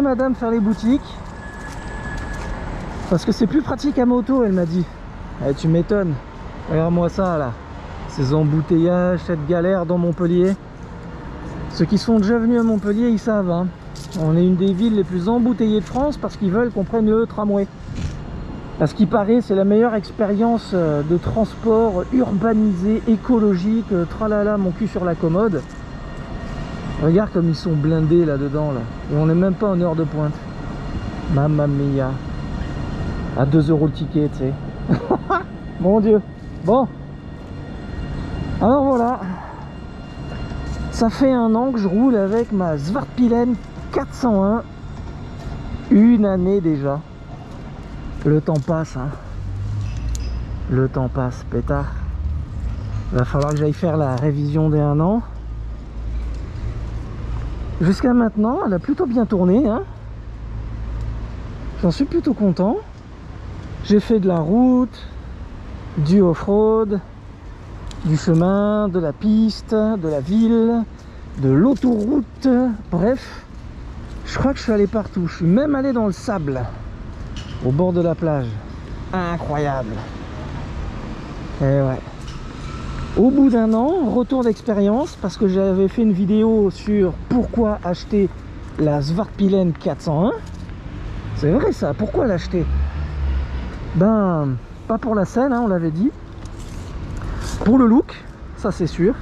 madame faire les boutiques. Parce que c'est plus pratique à moto, elle m'a dit. Eh, tu m'étonnes. Regarde-moi ça là. Ces embouteillages, cette galère dans Montpellier. Ceux qui sont déjà venus à Montpellier, ils savent. Hein. On est une des villes les plus embouteillées de France parce qu'ils veulent qu'on prenne le tramway. À ce qui paraît, c'est la meilleure expérience de transport urbanisé, écologique. Tralala, mon cul sur la commode. Regarde comme ils sont blindés là-dedans. Là. Et on n'est même pas en heure de pointe. Mamma mia. À 2 € le ticket, tu sais. Mon Dieu. Bon. Alors voilà. Ça fait 1 an que je roule avec ma Svartpilen 401. 1 année déjà. Le temps passe, hein. Le temps passe, pétard. Il va falloir que j'aille faire la révision des 1 an. Jusqu'à maintenant, elle a plutôt bien tourné, hein. J'en suis plutôt content. J'ai fait de la route, du off-road, du chemin, de la piste, de la ville, de l'autoroute. Bref, je crois que je suis allé partout. Je suis même allé dans le sable, au bord de la plage. Incroyable. Et ouais. Au bout d'1 an, retour d'expérience, parce que j'avais fait une vidéo sur pourquoi acheter la Svartpilen 401. C'est vrai ça, pourquoi l'acheter? Ben, pas pour la selle, hein, on l'avait dit. Pour le look, ça c'est sûr,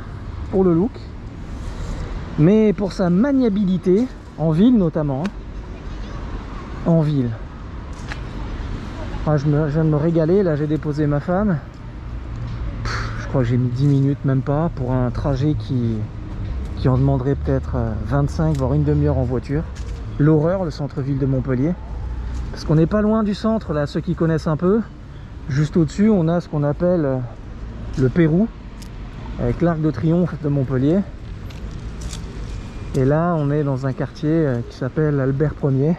pour le look. Mais pour sa maniabilité, en ville notamment. En ville. Ah, je viens de me régaler, là j'ai déposé ma femme. Je crois que j'ai mis 10 minutes, même pas, pour un trajet qui en demanderait peut-être 25, voire une demi-heure en voiture. L'horreur, le centre-ville de Montpellier. Parce qu'on n'est pas loin du centre, là, ceux qui connaissent un peu. Juste au-dessus, on a ce qu'on appelle le Pérou, avec l'Arc de Triomphe de Montpellier. Et là, on est dans un quartier qui s'appelle Albert Ier.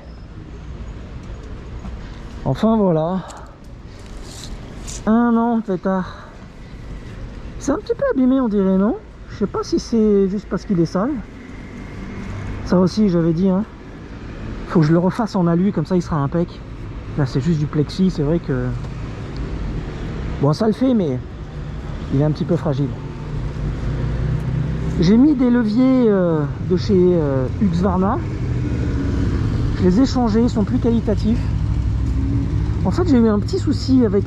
Enfin, voilà. 1 an, pétard. C'est un petit peu abîmé, on dirait, non? Je sais pas si c'est juste parce qu'il est sale. Ça aussi, j'avais dit, hein. Faut que je le refasse en alu, comme ça il sera impec. Là, c'est juste du plexi, c'est vrai que... Bon, ça le fait, mais il est un petit peu fragile. J'ai mis des leviers de chez Husqvarna. Je les ai changés, ils sont plus qualitatifs. En fait, j'ai eu un petit souci avec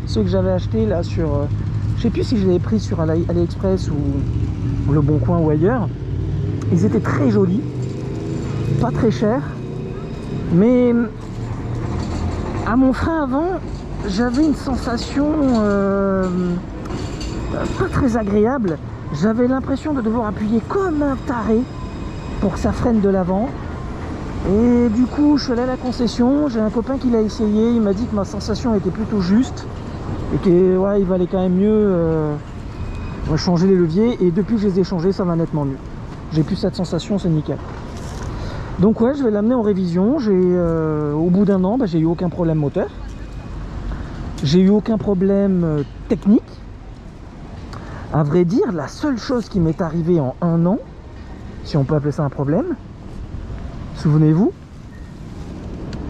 ceux que j'avais achetés là sur... je sais plus si je les ai pris sur AliExpress ou Le Bon Coin ou ailleurs. Ils étaient très jolis, pas très chers, mais à mon frein avant, j'avais une sensation pas très agréable. J'avais l'impression de devoir appuyer comme un taré pour que ça freine de l'avant. Et du coup, je suis allé à la concession, j'ai un copain qui l'a essayé, il m'a dit que ma sensation était plutôt juste et que ouais, il valait quand même mieux changer les leviers. Et depuis que je les ai changés, ça va nettement mieux. J'ai plus cette sensation, c'est nickel. Donc ouais, je vais l'amener en révision. Au bout d'1 an, j'ai eu aucun problème moteur. J'ai eu aucun problème technique. À vrai dire, la seule chose qui m'est arrivée en 1 an, si on peut appeler ça un problème, souvenez-vous,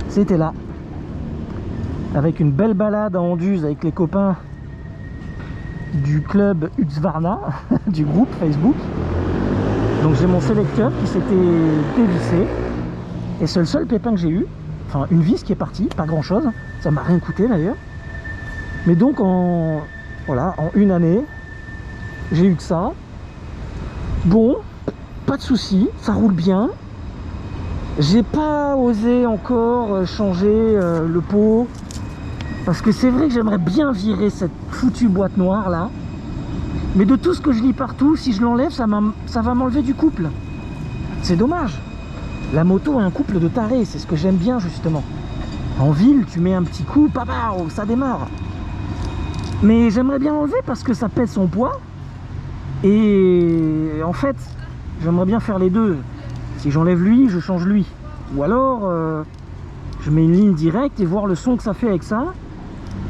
c'était là. Avec une belle balade à Anduze avec les copains du club Husqvarna, du groupe Facebook. Donc j'ai mon sélecteur qui s'était dévissé. Et c'est le seul pépin que j'ai eu. Enfin, une vis qui est partie, pas grand chose. Ça m'a rien coûté d'ailleurs. Mais donc en 1 année, j'ai eu que ça. Bon, pas de soucis, ça roule bien. J'ai pas osé encore changer le pot. Parce que c'est vrai que j'aimerais bien virer cette foutue boîte noire là. Mais de tout ce que je lis partout, si je l'enlève, ça va m'enlever du couple. C'est dommage. La moto est un couple de tarés, c'est ce que j'aime bien justement. En ville, tu mets un petit coup, papa, ça démarre. Mais j'aimerais bien l'enlever parce que ça pèse son poids. Et en fait, j'aimerais bien faire les deux. Si j'enlève lui, je change lui. Ou alors, je mets une ligne directe et voir le son que ça fait avec ça.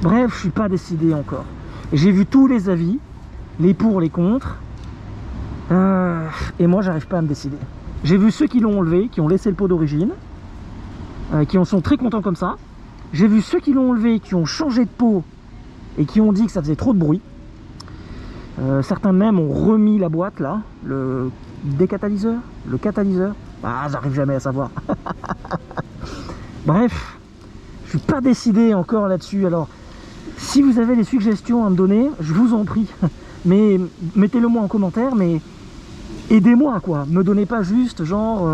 Bref, je suis pas décidé encore. J'ai vu tous les avis, les pour, les contre. Et moi, j'arrive pas à me décider. J'ai vu ceux qui l'ont enlevé, qui ont laissé le pot d'origine. qui en sont très contents comme ça. J'ai vu ceux qui l'ont enlevé, qui ont changé de peau et qui ont dit que ça faisait trop de bruit. Certains même ont remis la boîte là, le décatalyseur, le catalyseur. Ah, j'arrive jamais à savoir. Bref, je suis pas décidé encore là-dessus. Alors, si vous avez des suggestions à me donner, je vous en prie. Mais mettez-le moi en commentaire, mais aidez-moi quoi. Me donnez pas juste genre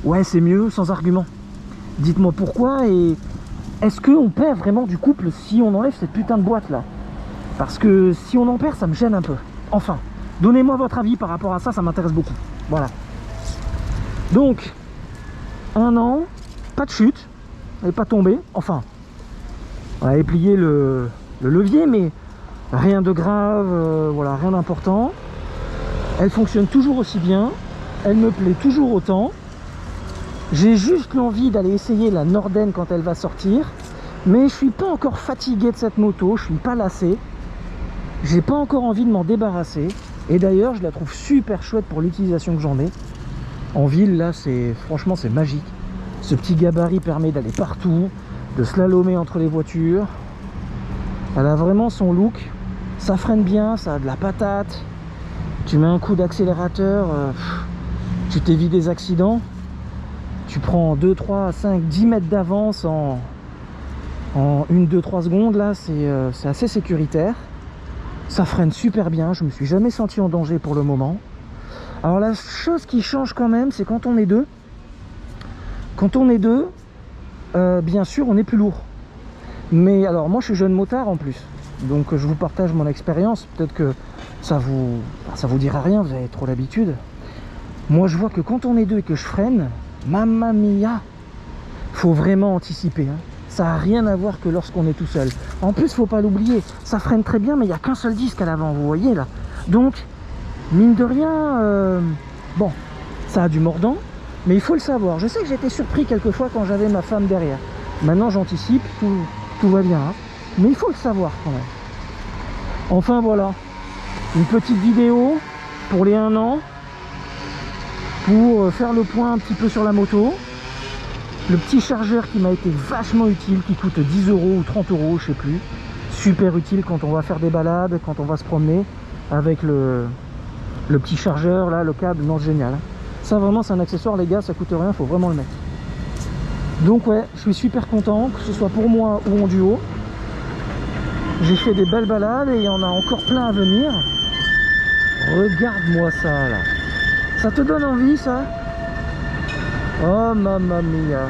ouais c'est mieux sans argument. Dites-moi pourquoi et est-ce qu'on perd vraiment du couple si on enlève cette putain de boîte là? Parce que si on en perd, ça me gêne un peu. Enfin, donnez-moi votre avis par rapport à ça, ça m'intéresse beaucoup. Voilà. Donc, 1 an, pas de chute, elle n'est pas tombée. Enfin, on a plié le levier, mais rien de grave, voilà, rien d'important. Elle fonctionne toujours aussi bien, elle me plaît toujours autant. J'ai juste l'envie d'aller essayer la Norden quand elle va sortir, mais je suis pas encore fatigué de cette moto, je suis pas lassé. J'ai pas encore envie de m'en débarrasser. Et d'ailleurs, je la trouve super chouette pour l'utilisation que j'en ai. En ville, là, franchement, c'est magique. Ce petit gabarit permet d'aller partout, de slalomer entre les voitures. Elle a vraiment son look. Ça freine bien, ça a de la patate. Tu mets un coup d'accélérateur, tu t'évites des accidents. Tu prends 2, 3, 5, 10 mètres d'avance en 1, 2, 3 secondes. Là, c'est assez sécuritaire. Ça freine super bien, je me suis jamais senti en danger pour le moment. Alors la chose qui change quand même, c'est quand on est deux. Quand on est deux, bien sûr, on est plus lourd. Mais alors moi je suis jeune motard en plus, donc je vous partage mon expérience. Peut-être que ça vous dira rien, vous avez trop l'habitude. Moi je vois que quand on est deux et que je freine, mamma mia, faut vraiment anticiper, hein. Ça n'a rien à voir que lorsqu'on est tout seul. En plus, faut pas l'oublier, ça freine très bien, mais il n'y a qu'un seul disque à l'avant, vous voyez là. Donc, mine de rien, bon, ça a du mordant, mais il faut le savoir. Je sais que j'étais surpris quelquefois quand j'avais ma femme derrière. Maintenant, j'anticipe, tout va bien, hein. Mais il faut le savoir quand même. Enfin, voilà, une petite vidéo pour les 1 an, pour faire le point un petit peu sur la moto. Le petit chargeur qui m'a été vachement utile, qui coûte 10 € ou 30 €, je sais plus. Super utile quand on va faire des balades, quand on va se promener avec le petit chargeur là, le câble, non, génial. Ça vraiment c'est un accessoire les gars, ça coûte rien, faut vraiment le mettre. Donc ouais, je suis super content, que ce soit pour moi ou en duo. J'ai fait des belles balades et il y en a encore plein à venir. Regarde-moi ça là. Ça te donne envie ça? Oh mamma mia.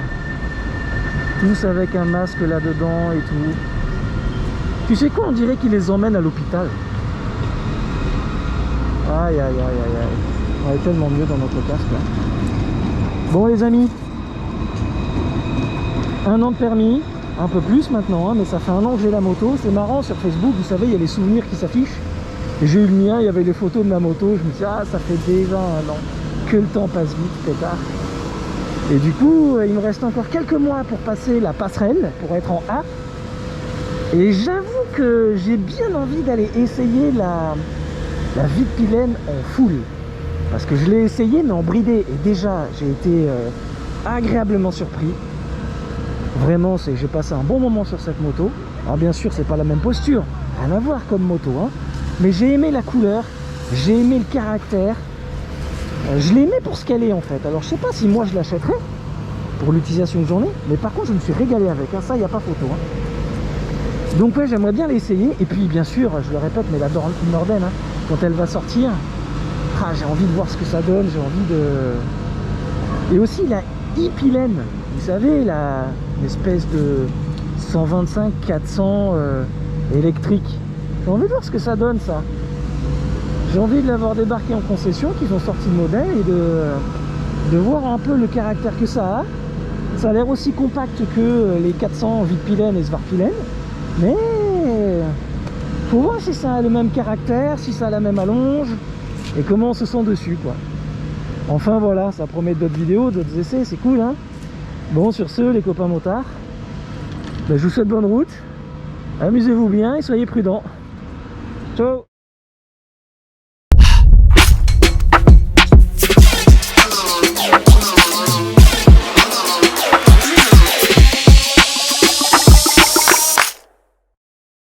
Tous avec un masque là-dedans et tout. Tu sais quoi, on dirait qu'ils les emmènent à l'hôpital. Aïe aïe aïe aïe aïe. On est tellement mieux dans notre casque là. Bon les amis, 1 an de permis, un peu plus maintenant, hein, mais ça fait 1 an que j'ai la moto. C'est marrant, sur Facebook, vous savez, il y a les souvenirs qui s'affichent. Et j'ai eu le mien, il y avait les photos de ma moto. Je me suis dit, ah ça fait déjà 1 an. Que le temps passe vite, pétard. Et du coup, il me reste encore quelques mois pour passer la passerelle, pour être en A. Et j'avoue que j'ai bien envie d'aller essayer la Vitpilen en full. Parce que je l'ai essayé, mais en bridé. Et déjà, j'ai été agréablement surpris. Vraiment, j'ai passé un bon moment sur cette moto. Alors bien sûr, c'est pas la même posture. Rien à voir comme moto, hein. Mais j'ai aimé la couleur, j'ai aimé le caractère. Je l'aimais pour ce qu'elle est en fait. Alors je sais pas si moi je l'achèterais pour l'utilisation que j'en ai, mais par contre je me suis régalé avec, hein. Ça il n'y a pas photo, hein. Donc ouais, j'aimerais bien l'essayer. Et puis bien sûr, je le répète, mais la Norden, hein, quand elle va sortir, j'ai envie de voir ce que ça donne, j'ai envie de... Et aussi la e-Pilen, vous savez, l'espèce de 125-400 électrique. J'ai envie de voir ce que ça donne ça. J'ai envie de l'avoir débarqué en concession, qu'ils ont sorti le modèle, et de voir un peu le caractère que ça a. Ça a l'air aussi compact que les 400 Vitpilen et Svartpilen, mais faut voir si ça a le même caractère, si ça a la même allonge, et comment on se sent dessus, quoi. Enfin voilà, ça promet d'autres vidéos, d'autres essais, c'est cool, hein. Bon, sur ce, les copains motards, je vous souhaite bonne route, amusez-vous bien et soyez prudents. Ciao.